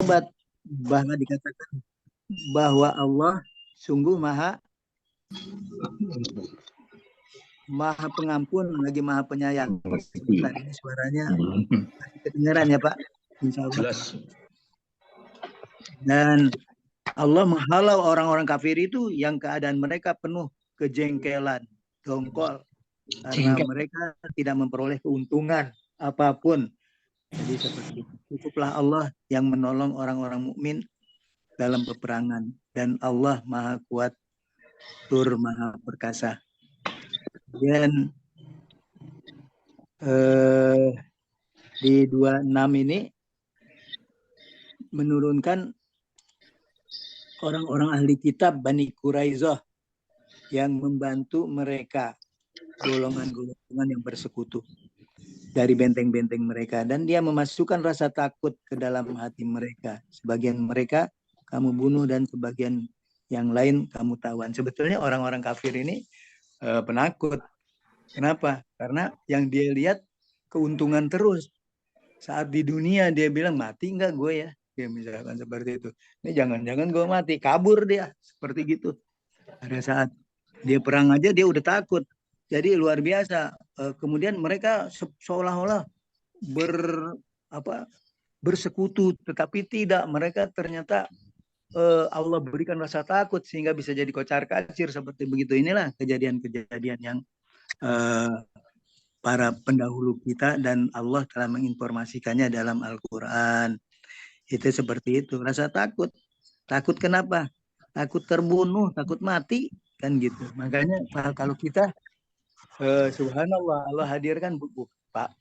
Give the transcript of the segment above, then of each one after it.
bertobat. Bahkan dikatakan bahwa Allah sungguh maha pengampun lagi maha penyayang. Sebentar ini suaranya kedengaran ya Pak, insya Allah. Jelas. Dan Allah menghalau orang-orang kafir itu yang keadaan mereka penuh kejengkelan, dongkol, karena mereka tidak memperoleh keuntungan apapun. Jadi seperti itu. Cukuplah Allah yang menolong orang-orang mukmin dalam peperangan, dan Allah maha kuat, tur maha perkasa. Dan di 26 ini menurunkan orang-orang ahli kitab Bani Quraizoh yang membantu mereka, golongan-golongan yang bersekutu dari benteng-benteng mereka, dan dia memasukkan rasa takut ke dalam hati mereka. Sebagian mereka kamu bunuh dan sebagian yang lain kamu tawan. Sebetulnya orang-orang kafir ini penakut. Kenapa? Karena yang dia lihat keuntungan terus. Saat di dunia dia bilang mati enggak gue ya, dia misalkan seperti itu. Ini jangan-jangan gue mati, kabur dia seperti gitu. Pada saat dia perang aja dia udah takut. Jadi luar biasa. Kemudian mereka seolah-olah bersekutu, tetapi tidak. Mereka ternyata Allah berikan rasa takut sehingga bisa jadi kocar-kacir seperti begitu. Inilah kejadian-kejadian yang para pendahulu kita dan Allah telah menginformasikannya dalam Al-Quran. Itu seperti itu. Rasa takut. Takut kenapa? Takut terbunuh, takut mati, kan gitu. Makanya kalau kita subhanallah, Allah hadirkan Pak,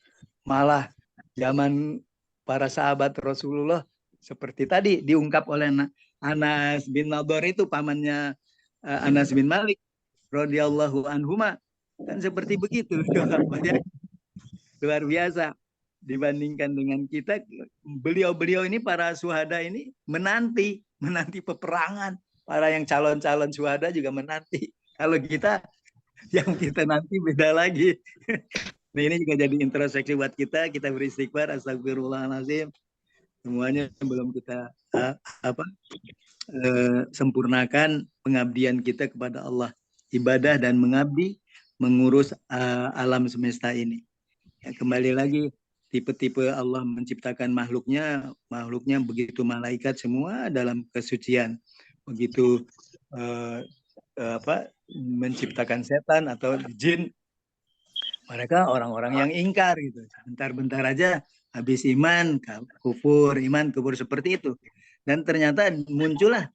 malah zaman para sahabat Rasulullah seperti tadi diungkap oleh Anas bin Nadhr, itu pamannya Anas bin Malik radhiyallahu anhuma, kan seperti begitu. Luar biasa dibandingkan dengan kita. Beliau-beliau ini, para syuhada ini menanti peperangan. Para yang calon-calon syuhada juga menanti. Kalau kita, yang kita nanti beda lagi. Nah, ini juga jadi introspeksi buat kita. Kita beristighfar, astagfirullahaladzim. Semuanya belum kita sempurnakan pengabdian kita kepada Allah. Ibadah dan mengabdi, mengurus alam semesta ini. Ya, kembali lagi, tipe-tipe Allah menciptakan makhluknya begitu malaikat semua dalam kesucian. Begitu menciptakan setan atau jin, mereka orang-orang yang ingkar gitu. Bentar-bentar aja habis iman, kufur, iman, kufur, seperti itu. Dan ternyata muncullah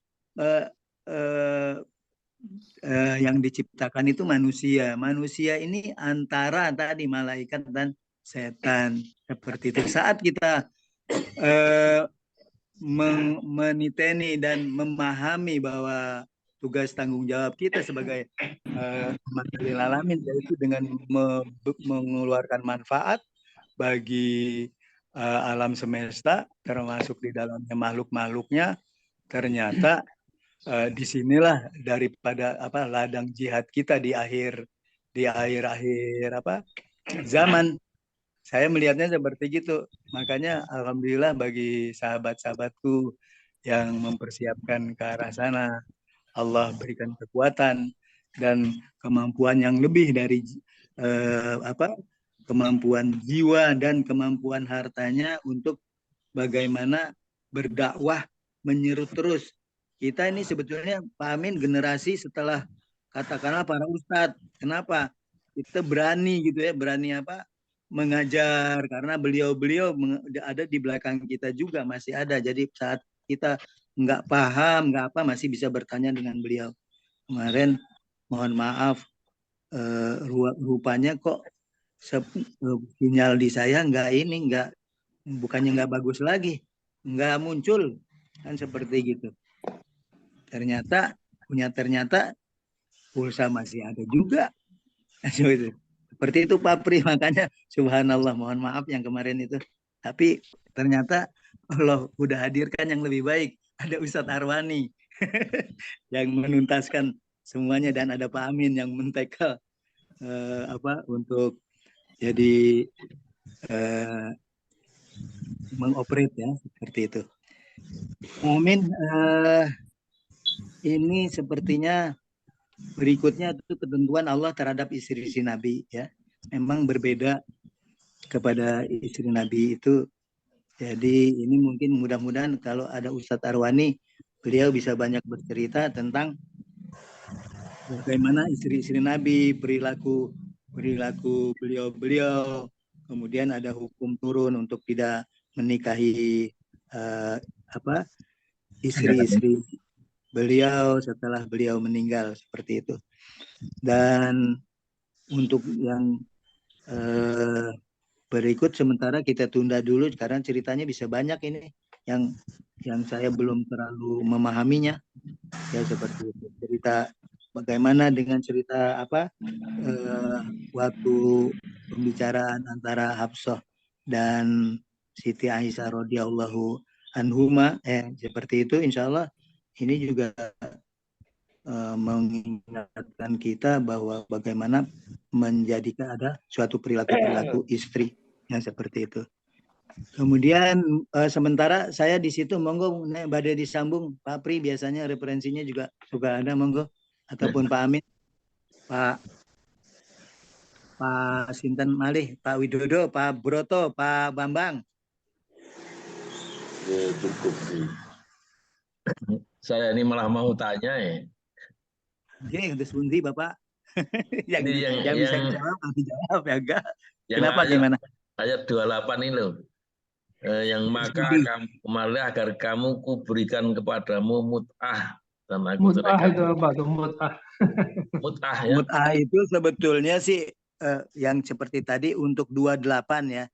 yang diciptakan itu manusia. Manusia ini antara tadi malaikat dan setan, seperti itu. Saat kita meniteni dan memahami bahwa tugas tanggung jawab kita sebagai rahmatil alamin, yaitu dengan mengeluarkan manfaat bagi alam semesta, termasuk di dalamnya makhluk-makhluknya, ternyata disinilah daripada ladang jihad kita di akhir zaman. Saya melihatnya seperti gitu. Makanya alhamdulillah bagi sahabat-sahabatku yang mempersiapkan ke arah sana, Allah berikan kekuatan dan kemampuan yang lebih dari kemampuan jiwa dan kemampuan hartanya untuk bagaimana berdakwah, menyeru terus. Kita ini sebetulnya, Pak Amin, generasi setelah katakanlah para ustadz. Kenapa? Kita berani gitu ya, berani mengajar, karena beliau-beliau ada di belakang kita juga, masih ada. Jadi saat kita nggak paham, nggak apa, masih bisa bertanya dengan beliau. Kemarin, mohon maaf, rupanya kok sinyal di saya bukannya nggak bagus lagi, nggak muncul, kan seperti gitu. Ternyata pulsa masih ada juga. Seperti itu Pak Pri, makanya subhanallah, mohon maaf yang kemarin itu. Tapi ternyata Allah udah hadirkan yang lebih baik. Ada Ustadz Arwani yang menuntaskan semuanya, dan ada Pak Amin yang mentekel untuk jadi mengoperate ya, seperti itu. Amin. Ini sepertinya berikutnya itu ketentuan Allah terhadap istri-istri Nabi ya. Memang berbeda kepada istri Nabi itu. Jadi ini mungkin mudah-mudahan kalau ada Ustadz Arwani, beliau bisa banyak bercerita tentang bagaimana istri-istri Nabi, perilaku beliau-beliau. Kemudian ada hukum turun untuk tidak menikahi apa istri-istri beliau setelah beliau meninggal seperti itu. Dan untuk yang berikut sementara kita tunda dulu karena ceritanya bisa banyak ini yang saya belum terlalu memahaminya ya seperti itu. Cerita bagaimana dengan cerita waktu pembicaraan antara Hafsah dan Siti Aisyah radhiyallahu anhuma seperti itu insya Allah ini juga mengingatkan kita bahwa bagaimana menjadikan ada suatu perilaku istri yang seperti itu. Kemudian sementara saya di situ monggo badai disambung Pak Pri biasanya referensinya juga suka ada monggo ataupun Pak Amin, Pak Sinten Malih, Pak Widodo, Pak Broto, Pak Bambang. Ya, cukup sih. Saya ini malah mau tanya ya. Oke, udah sebundi Bapak. yang bisa dijawab, dijawab ya enggak. Kenapa ayat, gimana? Ayat 28 ini loh. Yang maka kemarin agar kamu kuberikan kepadamu mut'ah dan aku mut'ah itu apa tuh mut'ah? Mut'ah ya. Mut'ah itu sebetulnya sih yang seperti tadi untuk 28 ya.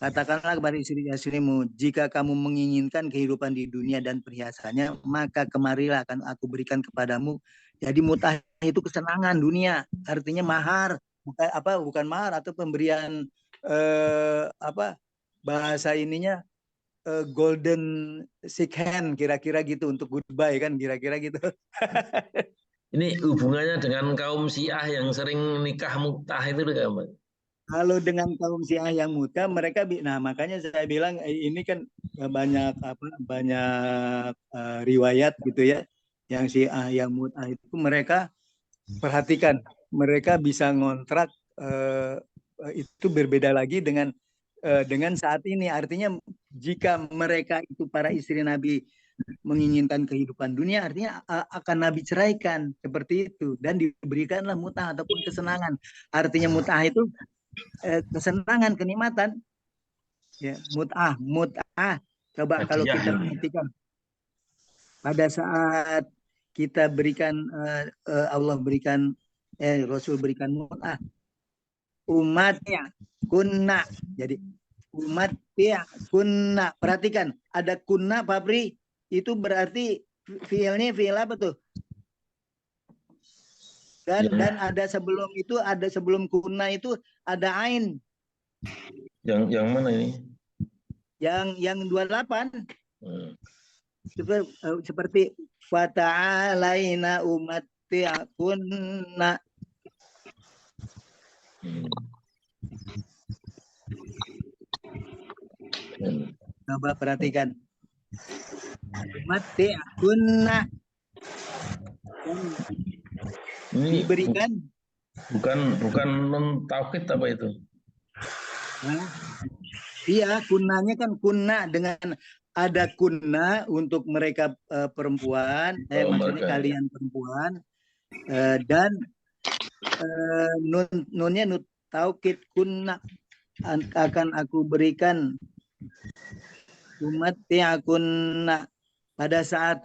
Katakanlah kepada istri-istrimu, jika kamu menginginkan kehidupan di dunia dan perhiasannya, maka kemarilah akan aku berikan kepadamu. Jadi mut'ah itu kesenangan dunia, artinya mahar, bukan mahar atau pemberian bahasa ininya golden shake hand kira-kira gitu untuk goodbye kan kira-kira gitu. Ini hubungannya dengan kaum Syiah yang sering nikah mut'ah itu kan, Kalau dengan kaum Syiah yang muta mereka makanya saya bilang ini kan banyak riwayat gitu ya yang Syiah yang muta itu mereka perhatikan mereka bisa ngontrak itu berbeda lagi dengan saat ini artinya jika mereka itu para istri Nabi menginginkan kehidupan dunia artinya akan Nabi ceraikan seperti itu dan diberikanlah mutah ataupun kesenangan artinya mutah itu kesenangan, kenikmatan. Ya, mut'ah. Coba kalau kita perhatikan pada saat kita berikan Allah berikan Rasul berikan mut'ah. Umatnya kunna. Jadi umatnya kunna. Perhatikan, ada kunna Fabri itu berarti fiilnya fiil apa tuh? Dan ada sebelum itu ada sebelum kunna itu ada ain. Yang mana ini? Yang 28. Seperti fata'alaina umatti'akunna. Coba perhatikan. Umatti'akunna. Ini diberikan bukan non tauhid apa itu? Iya, kunnanya kan kunna dengan ada kunna untuk mereka perempuan, maksudnya kalian perempuan, dan nunnya nun taukid kunna akan aku berikan umat kunna pada saat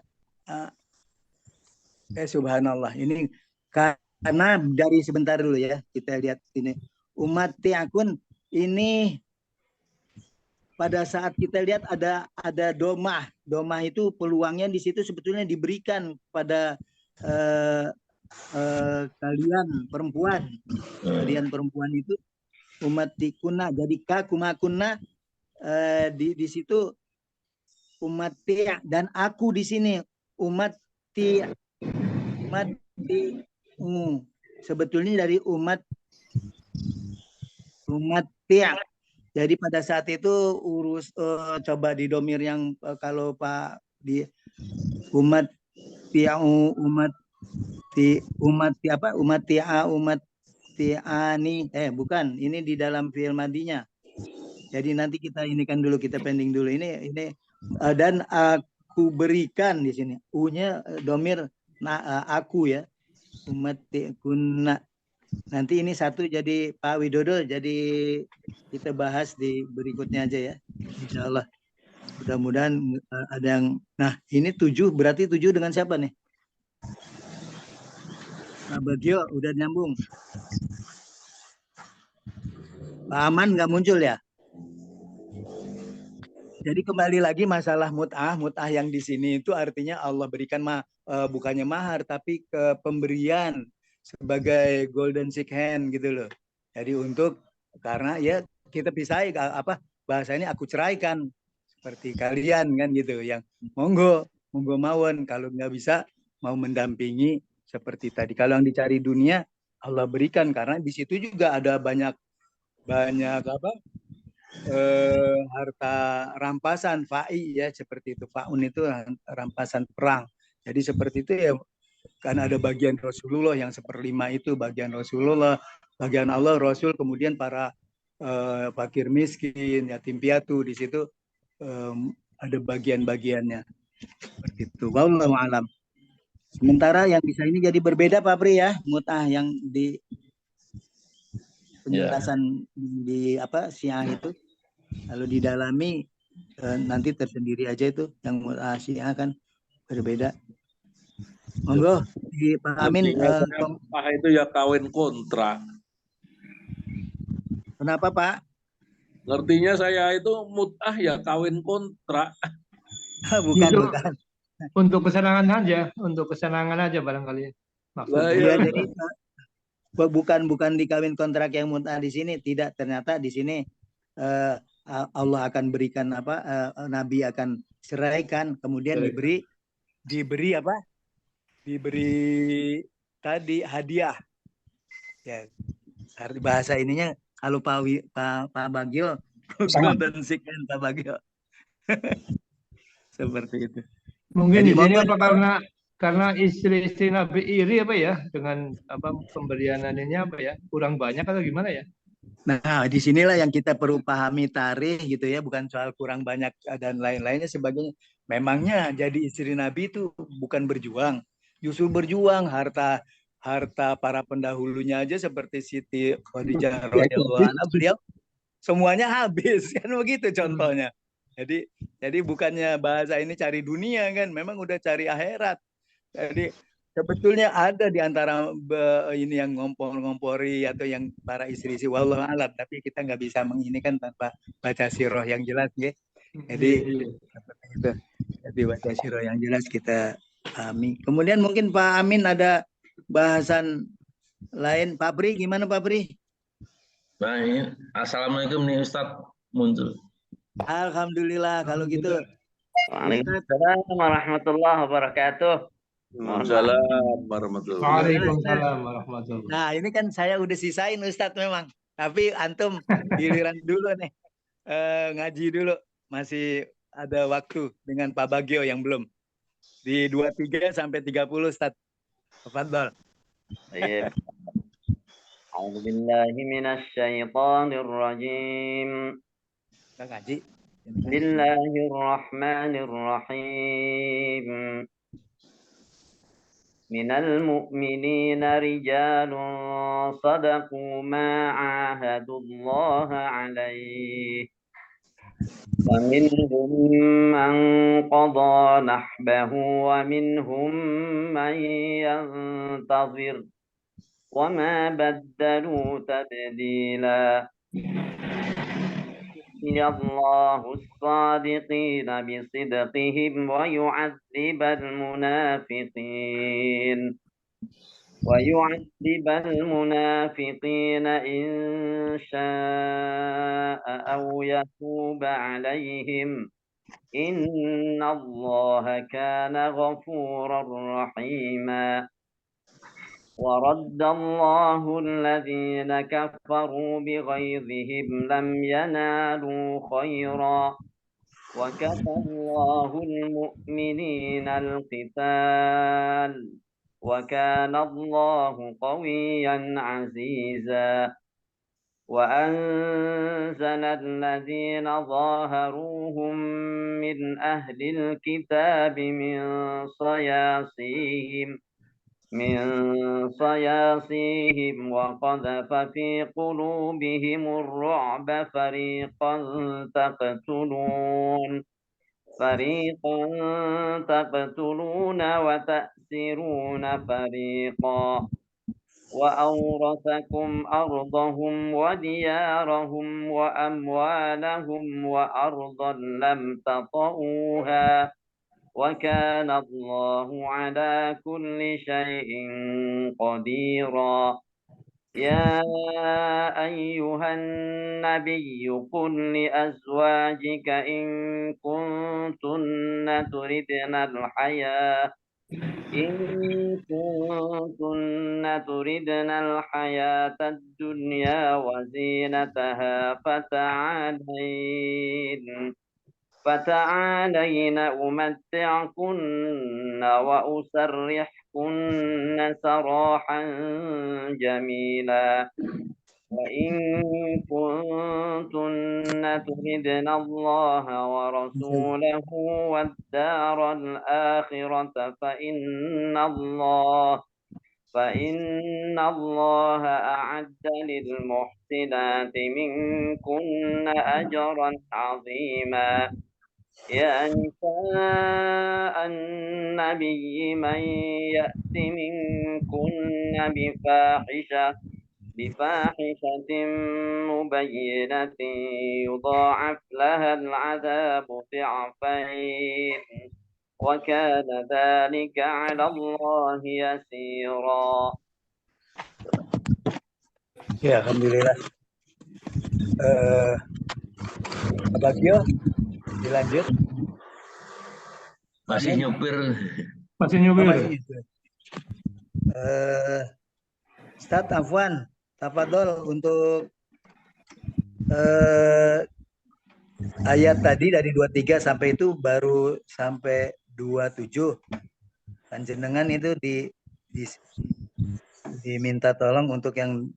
subhanallah ini karena dari sebentar dulu ya kita lihat ini umat akun ini pada saat kita lihat ada domah itu peluangnya di situ sebetulnya diberikan pada kalian perempuan itu umat tikuna jadi kakumakuna di situ umat dan aku di sini umat sebetulnya dari umat jadi pada saat itu coba di domir yang kalau Pak di umat ti'u umat umat ti'ani bukan, ini di dalam fi'il madinya. Jadi nanti kita ini kan dulu, kita pending dulu ini dan aku berikan di sini u-nya domir aku ya, umat kunna. Nanti ini satu jadi Pak Widodo, jadi kita bahas di berikutnya aja ya, insya Allah. Mudah-mudahan ada yang, nah ini 7, berarti 7 dengan siapa nih? Pak Bagio udah nyambung. Pak Aman nggak muncul ya? Jadi kembali lagi masalah mut'ah yang di sini itu artinya Allah berikan bukannya mahar tapi ke pemberian sebagai golden sick hand gitu loh. Jadi karena ya kita pisahi bahasanya aku ceraikan seperti kalian kan gitu, yang monggo mawon, kalau nggak bisa mau mendampingi seperti tadi. Kalau yang dicari dunia Allah berikan, karena di situ juga ada banyak harta rampasan fa'i ya, seperti itu. Fa'un itu rampasan perang. Jadi seperti itu ya, kan ada bagian Rasulullah yang 1/5 itu bagian Rasulullah, bagian Allah, Rasul, kemudian para fakir miskin, yatim piatu, di situ ada bagian-bagiannya. Seperti itu. Wallahu alam. Sementara yang bisa ini jadi berbeda Pak Pri ya, mut'ah yang di penjelasan di Syiah itu. Kalau didalami nanti tersendiri aja itu, yang Syiah kan berbeda. Monggo di Pak Amin. Itu ya kawin kontrak. Kenapa Pak? Ngertinya saya itu mut'ah ya kawin kontrak. bukan. Untuk kesenangan aja barangkali. Maksudnya ya, jadi bukan dikawin kontrak yang mut'ah di sini, tidak. Ternyata di sini Allah akan berikan Nabi akan ceraikan, kemudian diberi tadi hadiah. Ya, bahasa ininya kalau Pak Bagio golden sick hand Pak Bagio. Seperti itu. Mungkin di sini apa karena istri-istri Nabi iri dengan pemberianannya kurang banyak atau gimana ya? Nah, disinilah yang kita perlu pahami tarikh gitu ya, bukan soal kurang banyak dan lain-lainnya sebagainya. Memangnya jadi istri Nabi itu bukan berjuang, justru berjuang. Harta para pendahulunya aja seperti Siti Khadijah radhiyallahu anha, beliau semuanya habis kan, begitu contohnya. Jadi bukannya bahasa ini cari dunia kan, memang udah cari akhirat. Jadi sebetulnya ada di antara ini yang ngompori atau yang para istri-istri, wallahu alam, tapi kita nggak bisa menginikan tanpa baca sirah yang jelas ya. Jadi seperti itu. Jadi baca sirah yang jelas kita pahami. Kemudian mungkin Pak Amin ada bahasan lain. Pak Pri, gimana Pak Pri? Baik, assalamualaikum nih Ustadz muncul. Alhamdulillah kalau gitu. Waalaikumsalam warahmatullahi wabarakatuh. Waalaikumsalam warahmatullahi. Nah, ini kan saya udah sisain Ustadz memang. Tapi antum giliran dulu nih. Ngaji dulu. Masih ada waktu dengan Pak Bagio yang belum. Di 23 sampai 30 Ustadz. Tafadhol. Baik. A'udzu billahi minasy syaithanir rajim. Ngaji. Bismillahirrahmanirrahim. Minal mu'minina rijalun sadaqu ma 'ahadullaha 'alaihi. Wa minhum man qada nahbahu wa minhum man yantazir. Wa ma baddalu tabdila. يَاللَّهُ الصَّادِقِينَ بِصِدْقِهِمْ وَيُعَذِّبَ الْمُنَافِقِينَ إِن شَاءَ أَوْ يَتُوبَ عَلَيْهِمْ إِنَّ اللَّهَ كَانَ غَفُورًا رَحِيمًا وَرَدَّ اللَّهُ الَّذِينَ كَفَرُوا بِغَيْظِهِمْ لَمْ يَنَالُوا خَيْرًا وكفى الله المؤمنين القتال وكان الله قويا عزيزا وأنزل الذين ظاهروهم من أهل الكتاب من صياصيهم وقذف في قلوبهم الرعب فريقا تقتلون وتأسرون فريقا وأورثكم أرضهم وديارهم وأموالهم وأرضا لم تطئوها وكان الله على كل شيء قديرا يا أيها النبي قل لأزواجك إن كنتن تردن الحياة الدنيا وزينتها فتعالين أمتعكن وأسرحكن سراحا جميلا وإن كنتن تردن الله ورسوله والدار الآخرة فإن الله أعد للمحسنات منكن أجرا عظيما يا نساء النبي من يأت منكن بفاحشة مبينة يضاعف لها العذاب ضعفين وكان ذلك على الله يسيرا. Ya, alhamdulillah. Pak Gio, dilanjut. Masih nyupir. Masih nyupir. Ustadz Afwan, tafadhol untuk ayat tadi dari 23 sampai itu baru sampai 27. Panjenengan itu diminta tolong untuk yang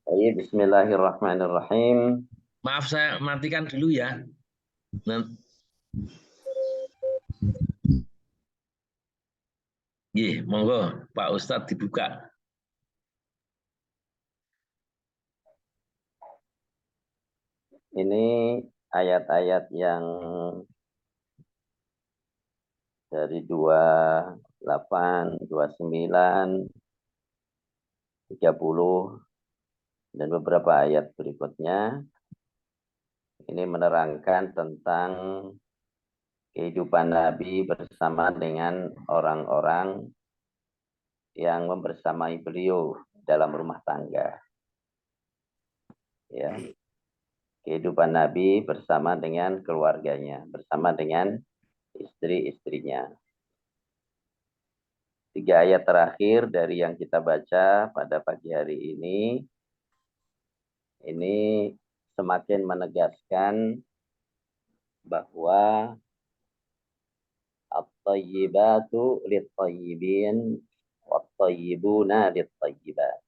Bismillahirrahmanirrahim. Maaf, saya matikan dulu ya. Monggo Pak Ustadz dibuka. Ini ayat-ayat yang dari 28, 29, 30, dan beberapa ayat berikutnya. Ini menerangkan tentang kehidupan Nabi bersama dengan orang-orang yang membersamai beliau dalam rumah tangga. Ya. Kehidupan Nabi bersama dengan keluarganya, bersama dengan istri-istrinya. 3 ayat terakhir dari yang kita baca pada pagi hari ini semakin menegaskan bahwa at-tayyibatu lit-tayyibin wat-tayyibuna lit-tayyibat.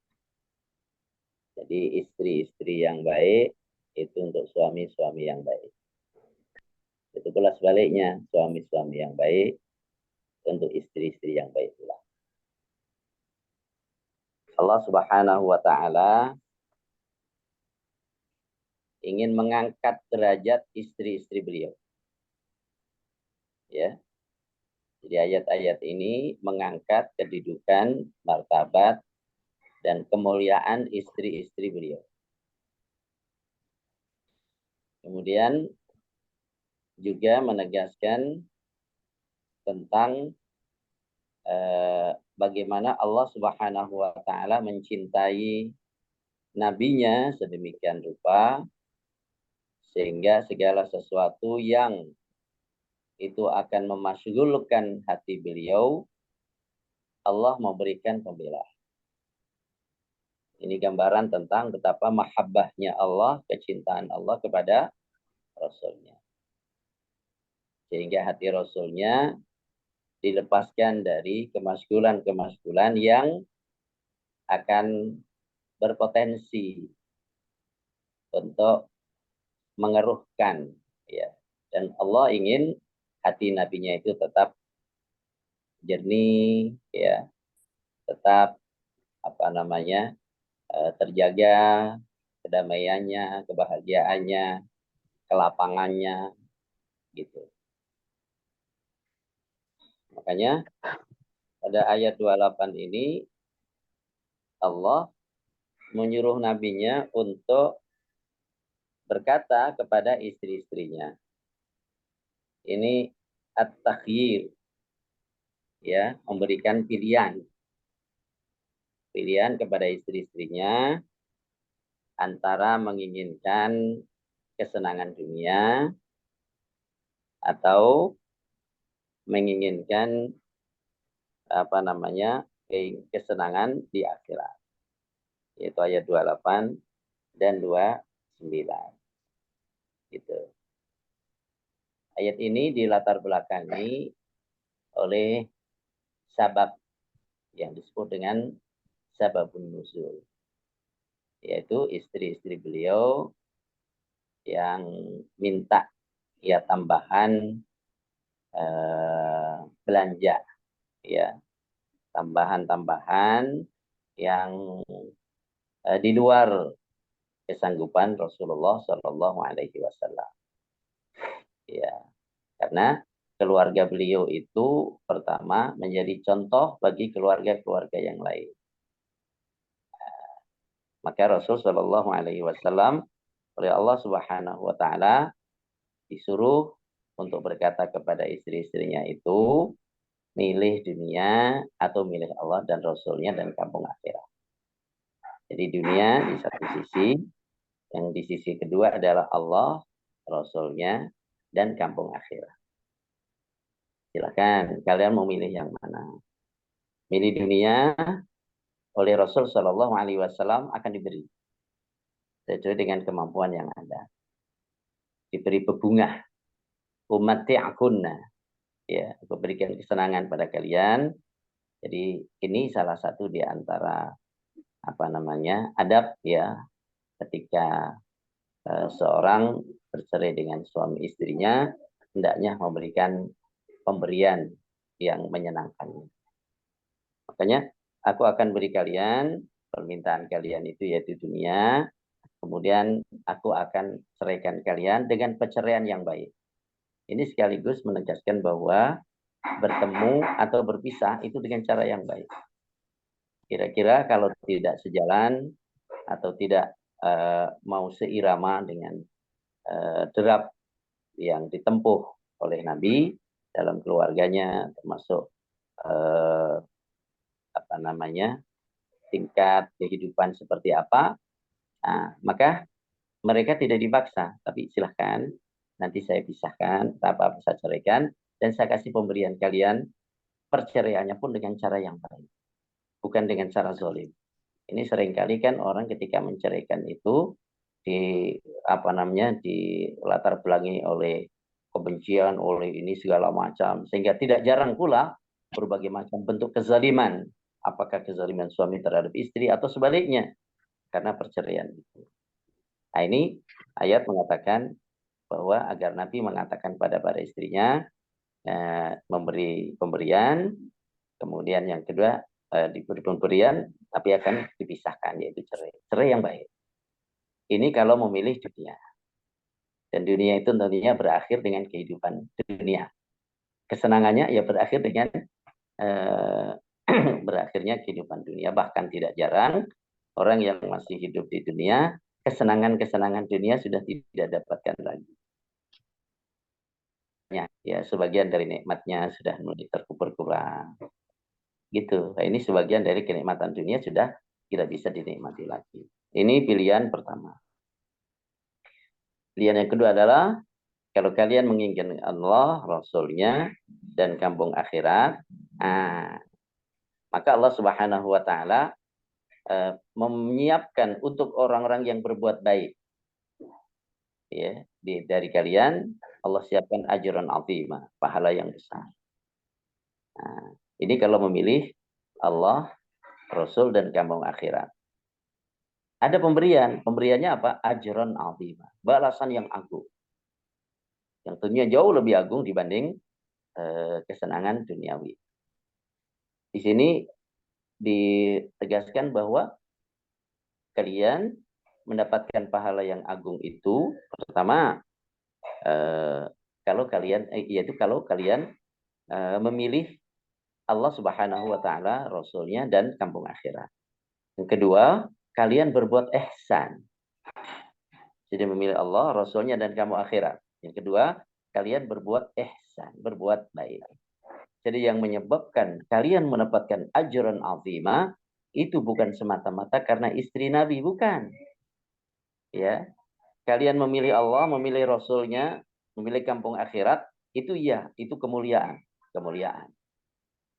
Jadi istri-istri yang baik itu untuk suami-suami yang baik. Itu pula sebaliknya, suami-suami yang baik untuk istri-istri yang baik pula. Allah Subhanahu wa taala ingin mengangkat derajat istri-istri beliau. Ya. Jadi ayat-ayat ini mengangkat kedudukan, martabat, dan kemuliaan istri-istri beliau. Kemudian juga menegaskan tentang bagaimana Allah Subhanahu wa taala mencintai nabinya sedemikian rupa sehingga segala sesuatu yang itu akan memasyghulkan hati beliau, Allah memberikan pembelaan. Ini gambaran tentang betapa mahabbahnya Allah, kecintaan Allah kepada Rasulnya. Sehingga hati Rasulnya dilepaskan dari kemaskulan-kemaskulan yang akan berpotensi untuk mengeruhkan, ya. Dan Allah ingin hati nabinya itu tetap jernih, ya, tetap terjaga kedamaiannya, kebahagiaannya, kelapangannya, gitu. Makanya pada ayat 28 ini Allah menyuruh nabinya untuk berkata kepada istri-istrinya. Ini at-takhyir, ya, memberikan pilihan kepada istri-istrinya antara menginginkan kesenangan dunia atau menginginkan kesenangan di akhirat. Yaitu ayat 28 dan 29. Gitu. Ayat ini dilatar belakangi oleh sabab yang disebut dengan sababun nuzul, yaitu istri-istri beliau yang minta ya tambahan belanja, ya, tambahan yang di luar kesanggupan Rasulullah Shallallahu Alaihi Wasallam. Ya, karena keluarga beliau itu pertama menjadi contoh bagi keluarga-keluarga yang lain. Maka Rasul Shallallahu Alaihi Wasallam oleh Allah Subhanahu Wa Taala disuruh untuk berkata kepada istri-istrinya itu, milih dunia atau milih Allah dan Rasulnya dan kampung akhirat. Jadi dunia di satu sisi, yang di sisi kedua adalah Allah, Rasulnya, dan kampung akhirat. Silakan kalian mau milih yang mana. Milih dunia oleh Rasul Shallallahu Alaihi Wasallam akan diberi sesuai dengan kemampuan yang ada. Diberi bebungah, umati'akunna, ya, memberikan kesenangan pada kalian. Jadi ini salah satu di antara adab, ya, ketika seorang bercerai dengan suami istrinya, hendaknya memberikan pemberian yang menyenangkan. Makanya aku akan beri kalian permintaan kalian itu yaitu dunia, kemudian aku akan ceraikan kalian dengan perceraian yang baik. Ini sekaligus menegaskan bahwa bertemu atau berpisah itu dengan cara yang baik. Kira-kira kalau tidak sejalan atau tidak mau seirama dengan derap yang ditempuh oleh Nabi dalam keluarganya, termasuk tingkat kehidupan seperti apa, nah, maka mereka tidak dipaksa, tapi silahkan nanti saya pisahkan, apa saya ceraikan, dan saya kasih pemberian kalian, perceraiannya pun dengan cara yang baik, bukan dengan cara zalim. Ini seringkali kan orang ketika menceraikan itu di latar belakangi oleh kebencian, oleh ini segala macam, sehingga tidak jarang pula berbagai macam bentuk kezaliman, apakah kezaliman suami terhadap istri atau sebaliknya karena perceraian itu. Nah, ini ayat mengatakan bahwa agar Nabi mengatakan pada para istrinya memberi pemberian, kemudian yang kedua diberi pemberian tapi akan dipisahkan, yaitu cerai yang baik. Ini kalau memilih dunia. Dan dunia itu tentunya berakhir dengan kehidupan dunia. Kesenangannya ya berakhir dengan berakhirnya kehidupan dunia. Bahkan tidak jarang orang yang masih hidup di dunia, kesenangan-kesenangan dunia sudah tidak dapatkan lagi. Ya, sebagian dari nikmatnya sudah mulai terkubur-kurang. Gitu. Nah, ini sebagian dari kenikmatan dunia sudah tidak bisa dinikmati lagi. Ini pilihan pertama. Pilihan yang kedua adalah kalau kalian menginginkan Allah, Rasulnya, dan kampung akhirat, maka Allah Subhanahu Wa Taala menyiapkan untuk orang-orang yang berbuat baik, ya, dari kalian Allah siapkan ajran azima, pahala yang besar. Nah, ini kalau memilih Allah, Rasul, dan kampung akhirat. Ada pemberiannya apa? Ajran azima, balasan yang agung, yang tentunya jauh lebih agung dibanding kesenangan duniawi. Di sini ditegaskan bahwa kalian mendapatkan pahala yang agung itu pertama kalau kalian memilih Allah Subhanahu wa taala, Rasulnya, dan kampung akhirat. Yang kedua, kalian berbuat ihsan. Jadi memilih Allah, Rasulnya, dan kampung akhirat. Yang kedua, kalian berbuat ihsan, berbuat baik. Jadi yang menyebabkan kalian mendapatkan ajran azimah itu bukan semata-mata karena istri Nabi, bukan. Ya, kalian memilih Allah, memilih Rasulnya, memilih kampung akhirat, itu itu kemuliaan.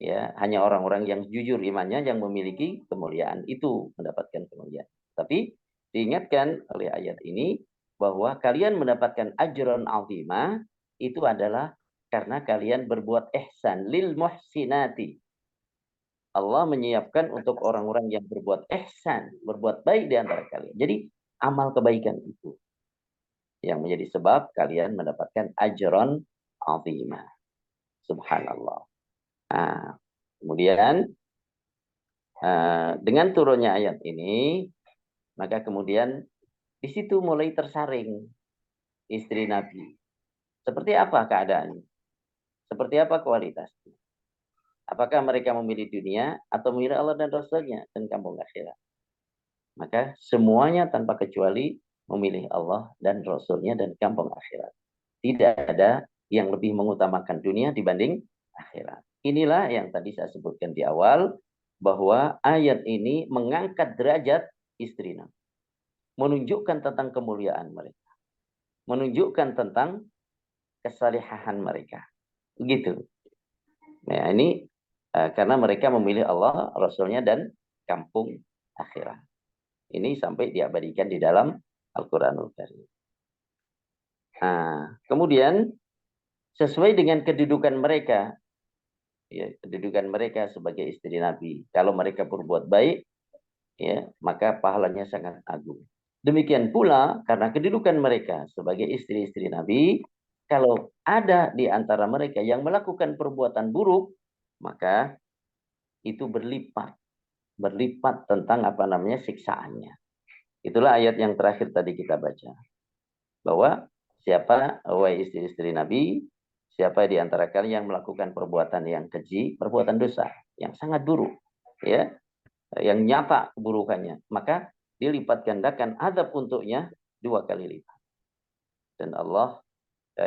Ya, hanya orang-orang yang jujur imannya yang memiliki kemuliaan itu mendapatkan kemuliaan. Tapi diingatkan oleh ayat ini bahwa kalian mendapatkan ajran azimah itu adalah karena kalian berbuat ihsan lil muhsinati. Allah menyiapkan untuk orang-orang yang berbuat ihsan, berbuat baik di antara kalian. Jadi amal kebaikan itu yang menjadi sebab kalian mendapatkan ajran azimah. Subhanallah. Nah, kemudian dengan turunnya ayat ini, maka kemudian di situ mulai tersaring istri Nabi. Seperti apa keadaannya? Seperti apa kualitasnya? Apakah mereka memilih dunia atau memilih Allah dan Rasulnya dan kampung akhirat? Maka semuanya tanpa kecuali memilih Allah dan Rasulnya dan kampung akhirat. Tidak ada yang lebih mengutamakan dunia dibanding akhirat. Inilah yang tadi saya sebutkan di awal, bahwa ayat ini mengangkat derajat istri Nabi. Menunjukkan tentang kemuliaan mereka. Menunjukkan tentang kesalehan mereka. Begitu. Nah, ini karena mereka memilih Allah, Rasulnya, dan kampung akhirat. Ini sampai diabadikan di dalam Al-Quranul Karim. Nah, kemudian sesuai dengan kedudukan mereka, ya, kedudukan mereka sebagai istri Nabi. Kalau mereka berbuat baik, ya, maka pahalanya sangat agung. Demikian pula karena kedudukan mereka sebagai istri-istri Nabi, kalau ada di antara mereka yang melakukan perbuatan buruk, maka itu berlipat tentang siksaannya. Itulah ayat yang terakhir tadi kita baca. Bahwa siapa, wahai istri-istri Nabi, siapa di antara kalian yang melakukan perbuatan yang keji, perbuatan dosa, yang sangat buruk, ya, yang nyata keburukannya, maka dilipat gandakan azab untuknya 2 kali lipat. Dan Allah,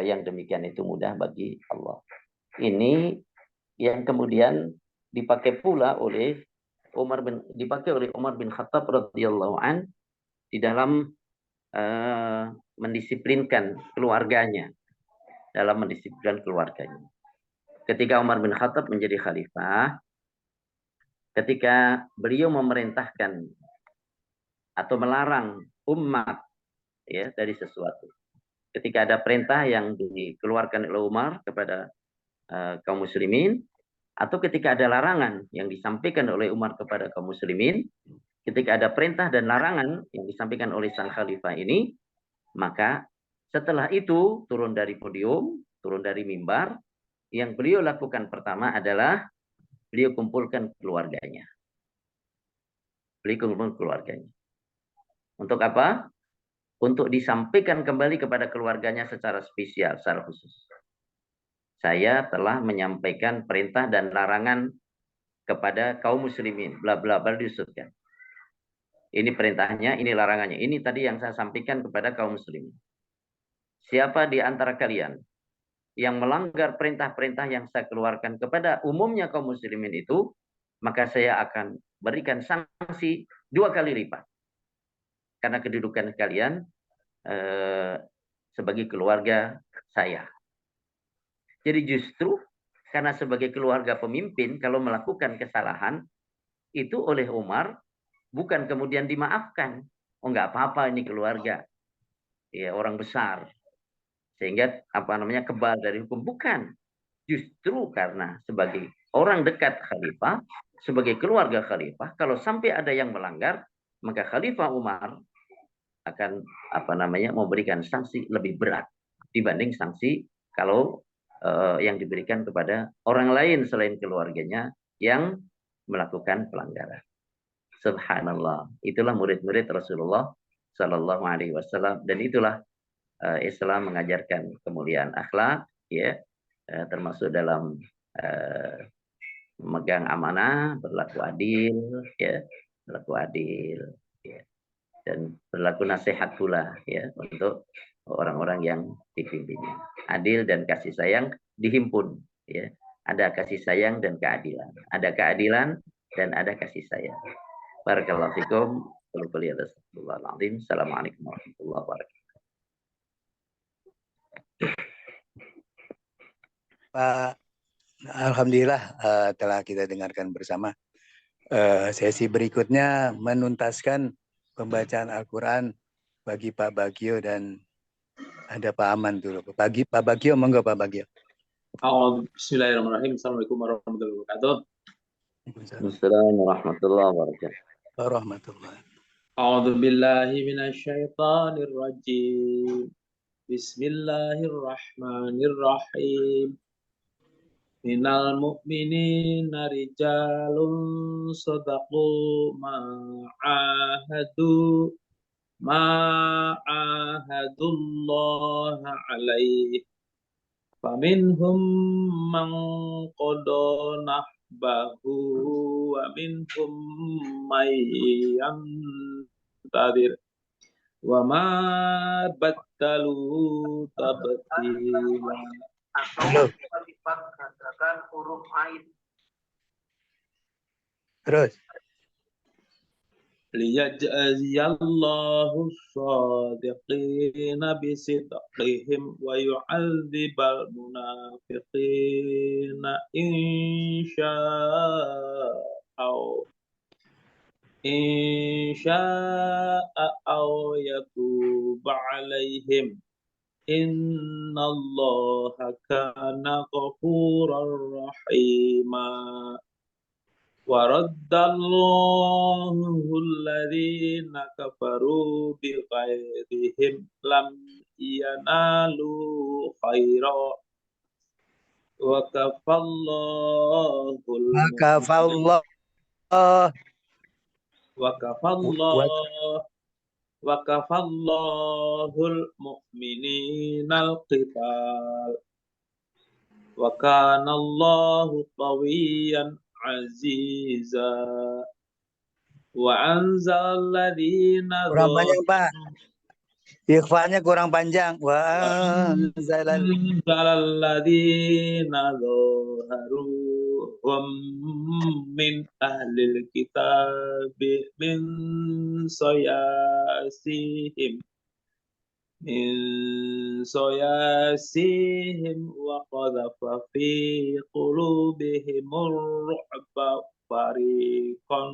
yang demikian itu mudah bagi Allah. Ini yang kemudian dipakai oleh Umar bin Khattab radhiyallahu an di dalam mendisiplinkan keluarganya, Ketika Umar bin Khattab menjadi khalifah, ketika beliau memerintahkan atau melarang umat, ya, dari sesuatu. Ketika ada perintah yang dikeluarkan oleh Umar kepada kaum muslimin, atau ketika ada larangan yang disampaikan oleh Umar kepada kaum muslimin, ketika ada perintah dan larangan yang disampaikan oleh sang khalifah ini, maka setelah itu turun dari podium, turun dari mimbar, yang beliau lakukan pertama adalah beliau kumpulkan keluarganya. Untuk apa? Untuk disampaikan kembali kepada keluarganya secara spesial, secara khusus. Saya telah menyampaikan perintah dan larangan kepada kaum muslimin, bla bla bla, disebutkan. Ini perintahnya, ini larangannya. Ini tadi yang saya sampaikan kepada kaum muslimin. Siapa di antara kalian yang melanggar perintah-perintah yang saya keluarkan kepada umumnya kaum muslimin itu, maka saya akan berikan sanksi 2 kali lipat. Karena kedudukan kalian sebagai keluarga saya. Jadi justru karena sebagai keluarga pemimpin, kalau melakukan kesalahan, itu oleh Umar bukan kemudian dimaafkan. Oh nggak apa-apa ini keluarga, ya orang besar, sehingga kebal dari hukum. Bukan, justru karena sebagai orang dekat khalifah, sebagai keluarga khalifah, kalau sampai ada yang melanggar, maka Khalifah Umar akan memberikan sanksi lebih berat dibanding sanksi kalau yang diberikan kepada orang lain selain keluarganya yang melakukan pelanggaran. Subhanallah, itulah murid-murid Rasulullah Shallallahu Alaihi Wasallam, dan itulah Islam mengajarkan kemuliaan akhlak, ya, termasuk dalam memegang amanah, berlaku adil, ya, dan berlaku nasihat pula, ya, untuk orang-orang yang dipimpinnya. Adil dan kasih sayang dihimpun, ya. Ada kasih sayang dan keadilan. Ada keadilan dan ada kasih sayang. Barakallahu fikum. Assalamualaikum warahmatullahi wabarakatuh. Pak, alhamdulillah telah kita dengarkan bersama. Sesi berikutnya menuntaskan pembacaan Al-Quran bagi Pak Bagio dan ada Pak Aman dulu. Pak Bagio, monggo Pak Bagio. Bismillahirrahmanirrahim. Assalamualaikum warahmatullahi wabarakatuh. Assalamualaikum warahmatullahi wabarakatuh. Warahmatullahi. A'udzu billahi minasyaitonir rajim. Bismillahirrahmanirrahim. Minal mu'minina rijalun sadaqu ma'ahadullaha alaihi. Faminhum man qada nahbahu wa minhum may yantadir wa ma baddalu tabdila. Katakan huruf ain. Terus. Liyajziyallahu shadiqina bisidqihim wa yu'adzibal munafiqina insya'a aw yatuba alaihim. Innallaha kana ghafurar rahima. Waraddallahu alladhina kafaru bighairihim lam yanalu khaira wa kafallahul mu'mininal qital wa kana Allahu qawiyyan aziza wa anzal ladina kurang panjang Pak, ikhfanya kurang panjang. Wa anzal ladina zaharuhum min ahlil kitabi min soyasihim wa qadhafa fi qulubihimur ru'ba fariqan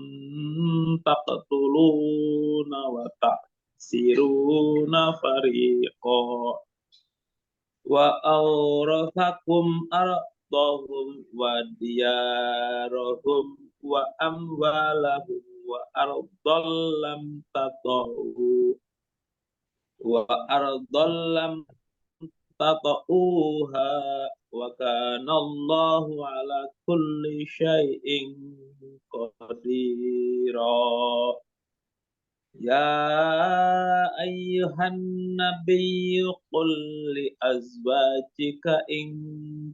taqtuluna wa ta'siruna fariqa wa awrathakum ardahum wa diyarahum wa amwalahum wa ardallam tatahu wa ardallam tata'uha wa kana Allahu ala kulli syai'in qadira. Ya ayyuhan nabiyyu qul li azwajika in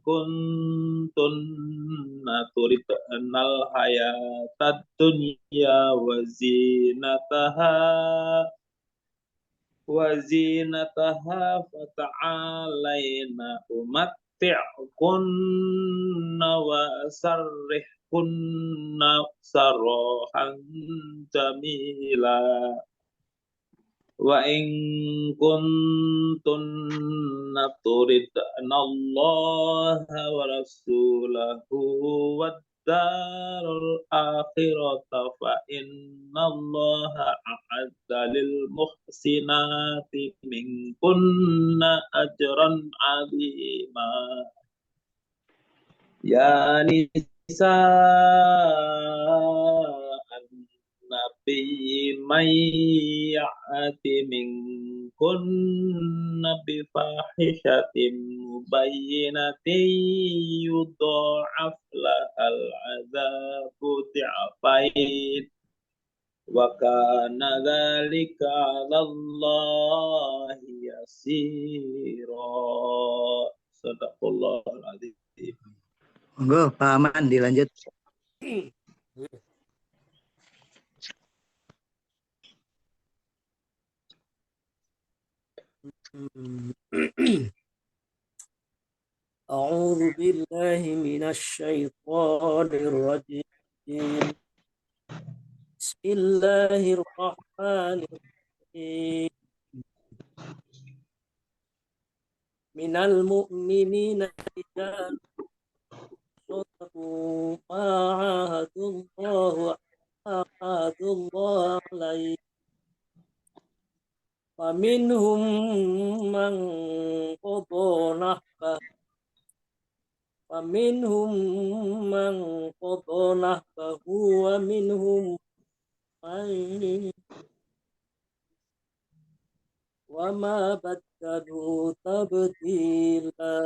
kuntunna turidnal hayatad dunya wa zinataha fata'alaina umatti'kunna wa sarrihkunna sarahan jamila wa in kuntunna turidna Allah wa rasulahu wad الدار الآخرة فإن الله أعد للمحسنات منكن أجرا عظيما. يا نساء النبي من يأت منكن بفاحشة مبينة يضاعف لها العذاب ضعفين وكان ذلك على الله يسيرا. صدق الله العظيم. Monggo Pak Aman dilanjut. أعوذ بالله من الشيطان الرجيم. بسم الله الرحمن الرحيم. من المؤمنين رجال صدقوا ما عاهدوا الله عليه فمنهم من قضى نحبه ومنهم من وما بدلوا تبديلا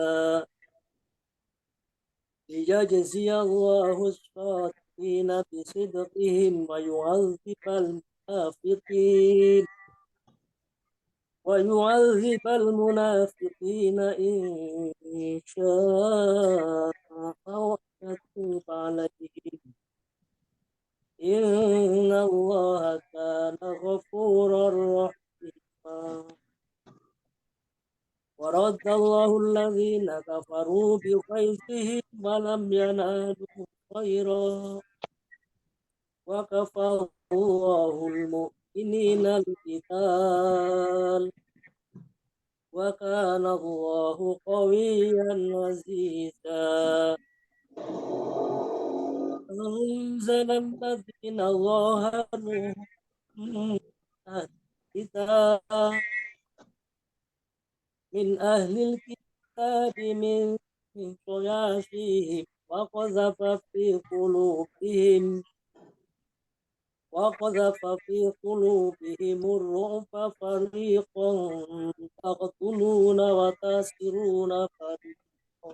ليجزي الله الصادقين بصدقهم ويعذب المنافقين إن شاء ويتوب عليهم إن الله كان غفورا رحيما. ورد الله الذين كفروا بغيظهم ولم ينالوا خيرا وكفى الله المؤمنين القتال وكان الله قويا عزيزا. أنزل الذين ظاهروهم من أهل الكتاب من صياصيهم وقذف في قلوبهم الرعب فريقا تقتلون وتأسرون فريقا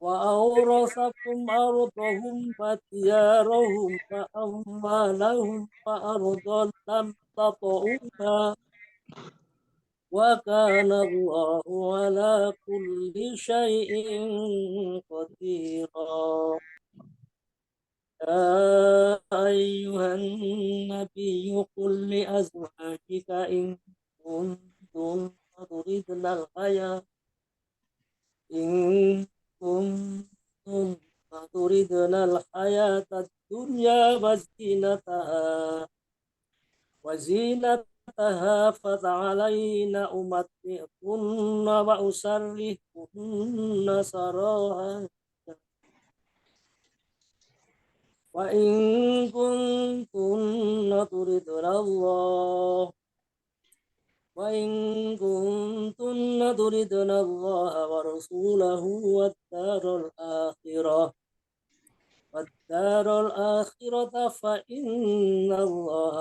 وأورثكم أرضهم وديارهم وأموالهم وأرضا لم تطئوها وكان الله على كل شيء قديرا. يا أيها النبي قل لأزواجك إن كنتن تردن الحياة الدنيا وزينتها فتعالين أمتعكن وأسرحكن سراحا وإن كنتن تردن الله ورسوله والدار الآخرة فإن الله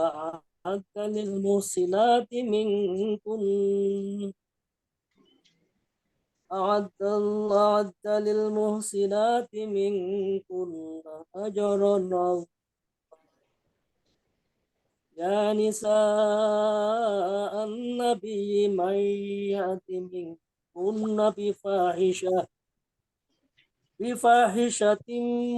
أعد للمحسنات منكن أجرا عظيما. يا نساء النبي من يأت منكن بفاحشة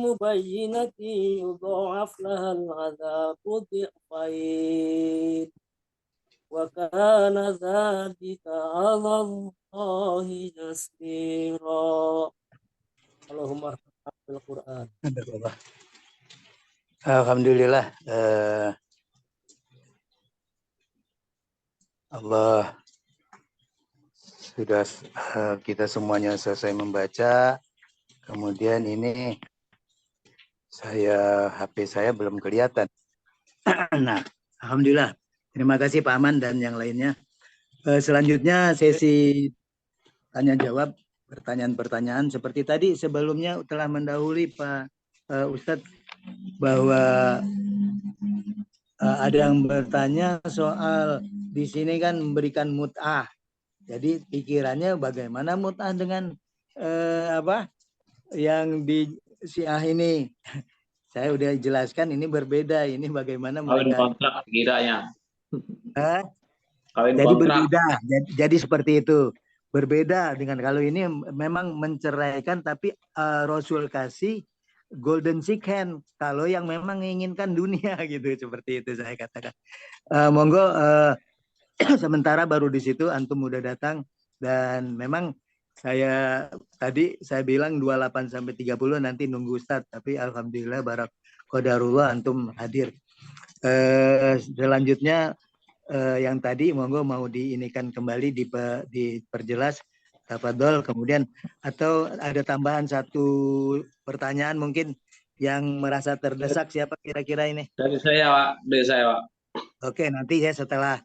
مبينة يضاعف لها العذاب ضعفين وكان ذلك على الله يسيرا. اللهم ارحمنا بالقرآن. Alhamdulillah, Allah sudah kita semuanya selesai membaca. Kemudian ini HP saya belum kelihatan. Nah, alhamdulillah. Terima kasih Pak Aman dan yang lainnya. Selanjutnya sesi tanya jawab, pertanyaan-pertanyaan seperti tadi sebelumnya telah mendahului Pak Ustadz bahwa ada yang bertanya soal di sini kan memberikan mut'ah. Jadi pikirannya bagaimana mut'ah dengan yang di Syiah ini. Saya udah jelaskan ini berbeda, ini bagaimana Kawin mereka kontrak kiranya. Kawin jadi kontrak. berbeda. Jadi seperti itu. Berbeda dengan kalau ini memang menceraikan tapi Rasul kasih golden chicken kalau yang memang menginginkan dunia gitu, seperti itu saya katakan. Monggo sementara baru di situ antum udah datang dan memang tadi saya bilang 28 sampai 30 nanti nunggu Ustadz, tapi alhamdulillah barak qadarullah antum hadir. Selanjutnya yang tadi monggo mau diinikan kembali diperjelas tafadhol, kemudian atau ada tambahan satu pertanyaan mungkin yang merasa terdesak, siapa kira-kira ini? Dari saya, Pak. Dari saya, Pak. Oke, nanti ya setelah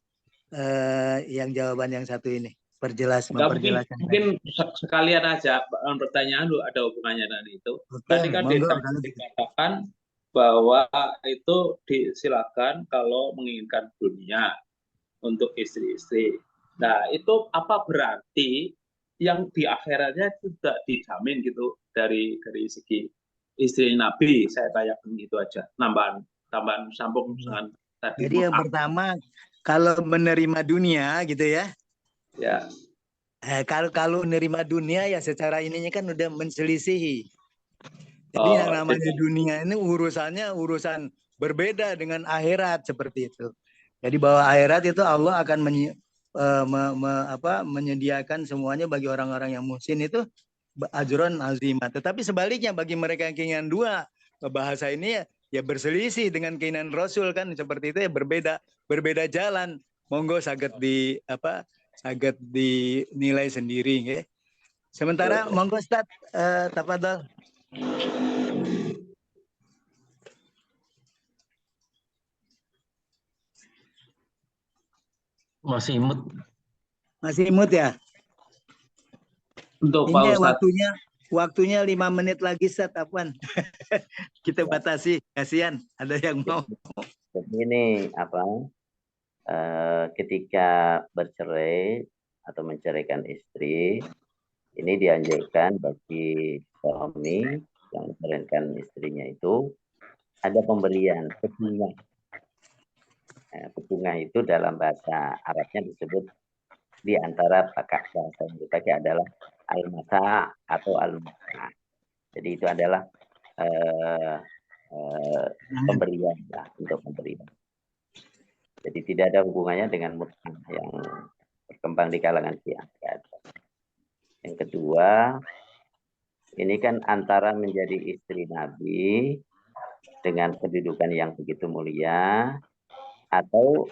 yang jawaban yang satu ini memperjelas. Mungkin sekalian aja pertanyaan lu ada hubungannya dengan itu. Oke, tadi kan dikatakan bahwa itu disilakan kalau menginginkan dunia untuk istri-istri. Nah, itu apa berarti yang di akhiratnya tidak dijamin gitu dari segi istri Nabi? Saya tanyakan itu aja. Tambahan sambung dengan tadi. Jadi yang pertama, kalau menerima dunia gitu ya. Ya. Kalau menerima dunia ya secara ininya kan udah menselisihi. Jadi yang namanya dunia ini urusan berbeda dengan akhirat seperti itu. Jadi bahwa akhirat itu Allah akan menyediakan semuanya bagi orang-orang yang muhsin itu ajron azimah. Tetapi sebaliknya bagi mereka yang keinginan dua, bahasa ini ya berselisih dengan keinginan Rasul kan seperti itu ya, berbeda jalan. Monggo saged dinilai sendiri nggih. Sementara monggo Ustaz tafadhol. Masih imut. Masih imut ya? Untuk ini Pak waktunya 5 menit lagi Ustaz, Afwan. Kita batasi, kasihan ada yang mau. Ini ketika bercerai atau menceraikan istri, ini dianjurkan bagi suami yang menceraikan istrinya itu ada pemberian petungah. Petungah itu dalam bahasa Arabnya disebut di antara bahasa yang dipakai adalah al-mata atau al-mata. Jadi itu adalah pemberian untuk pemberian. Jadi tidak ada hubungannya dengan mut'ah yang berkembang di kalangan Syiah. Yang kedua, ini kan antara menjadi istri Nabi dengan kedudukan yang begitu mulia atau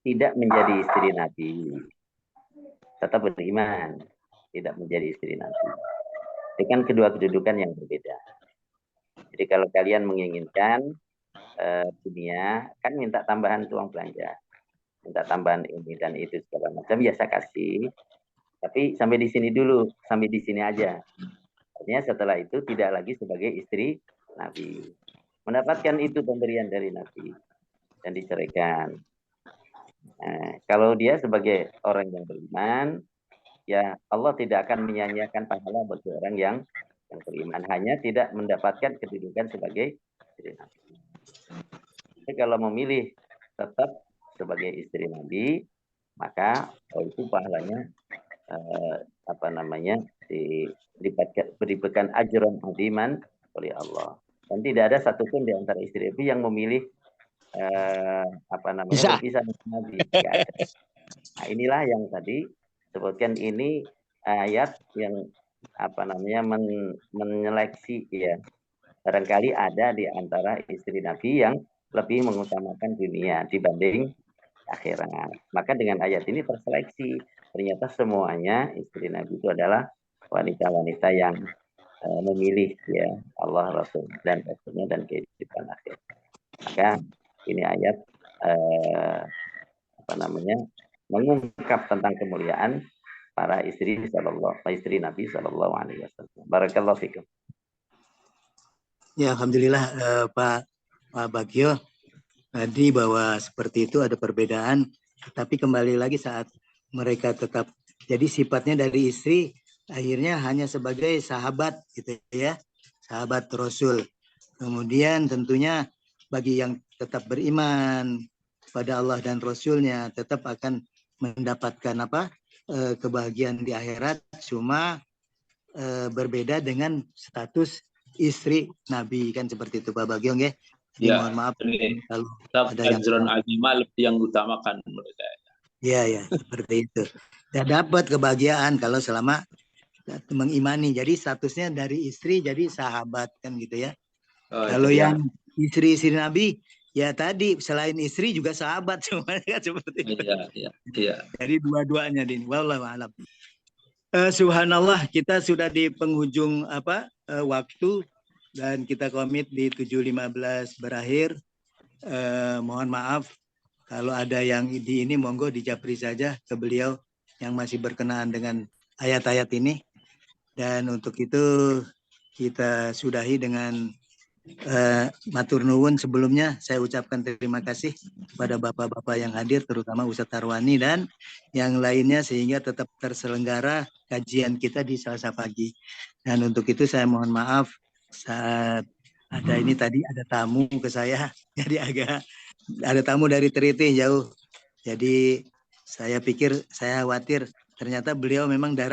tidak menjadi istri Nabi, tetap beriman, tidak menjadi istri Nabi. Dengan kedua kedudukan yang berbeda. Jadi kalau kalian menginginkan dunia, kan minta tambahan uang belanja, minta tambahan ini dan itu segala macam, biasa kasih. Tapi sampai di sini dulu, sampai di sini aja. Artinya setelah itu tidak lagi sebagai istri Nabi. Mendapatkan itu pemberian dari Nabi dan diceraikan. Kalau dia sebagai orang yang beriman, ya Allah tidak akan menyia-nyiakan pahala bagi orang yang beriman, hanya tidak mendapatkan kedudukan sebagai istri Nabi. Jadi kalau memilih tetap sebagai istri Nabi, maka itu pahalanya diberikan ajran aziman oleh Allah. Dan tidak ada satupun di antara istri Nabi yang memilih berpisah dengan Nabi. Nah, inilah yang tadi sebutkan, ini ayat yang menyeleksi ya. Barangkali ada di antara istri Nabi yang lebih mengutamakan dunia dibanding akhirat. Maka dengan ayat ini terseleksi. Ternyata semuanya istri Nabi itu adalah wanita-wanita yang memilih ya Allah, Rasul dan Rasulnya dan kehidupan akhir. Maka ini ayat mengungkap tentang kemuliaan para istri Nabi Sallallahu Alaihi Wasallam. Barakallahu fikum. Ya, alhamdulillah Pak Bagio tadi bahwa seperti itu ada perbedaan, tapi kembali lagi saat mereka tetap jadi sifatnya dari istri akhirnya hanya sebagai sahabat gitu ya, sahabat Rasul. Kemudian tentunya bagi yang tetap beriman pada Allah dan Rasulnya tetap akan mendapatkan kebahagiaan di akhirat, cuma berbeda dengan status istri Nabi, kan seperti itu Pak Bagio ya. Ya, Mohon maaf kalau ada yang azimah lebih yang utamakan menurut saya. Ya, seperti itu. Ya, dapat kebahagiaan kalau selama mengimani. Jadi statusnya dari istri jadi sahabat kan gitu ya. Kalau yang istri-istri Nabi ya tadi selain istri juga sahabat semuanya kan seperti itu. Iya. Jadi dua-duanya din. Wallahu a'lam. Subhanallah, kita sudah di penghujung waktu dan kita komit di 7.15 berakhir. Mohon maaf kalau ada yang di ini, monggo dijapri saja ke beliau yang masih berkenaan dengan ayat-ayat ini. Dan untuk itu kita sudahi dengan matur nuwun. Sebelumnya saya ucapkan terima kasih kepada bapak-bapak yang hadir, terutama Ustadz Tarwani dan yang lainnya, sehingga tetap terselenggara kajian kita di Selasa pagi. Dan untuk itu saya mohon maaf saat ada ini tadi ada tamu ke saya, jadi agak ada tamu dari Ternate jauh. Jadi saya khawatir ternyata beliau memang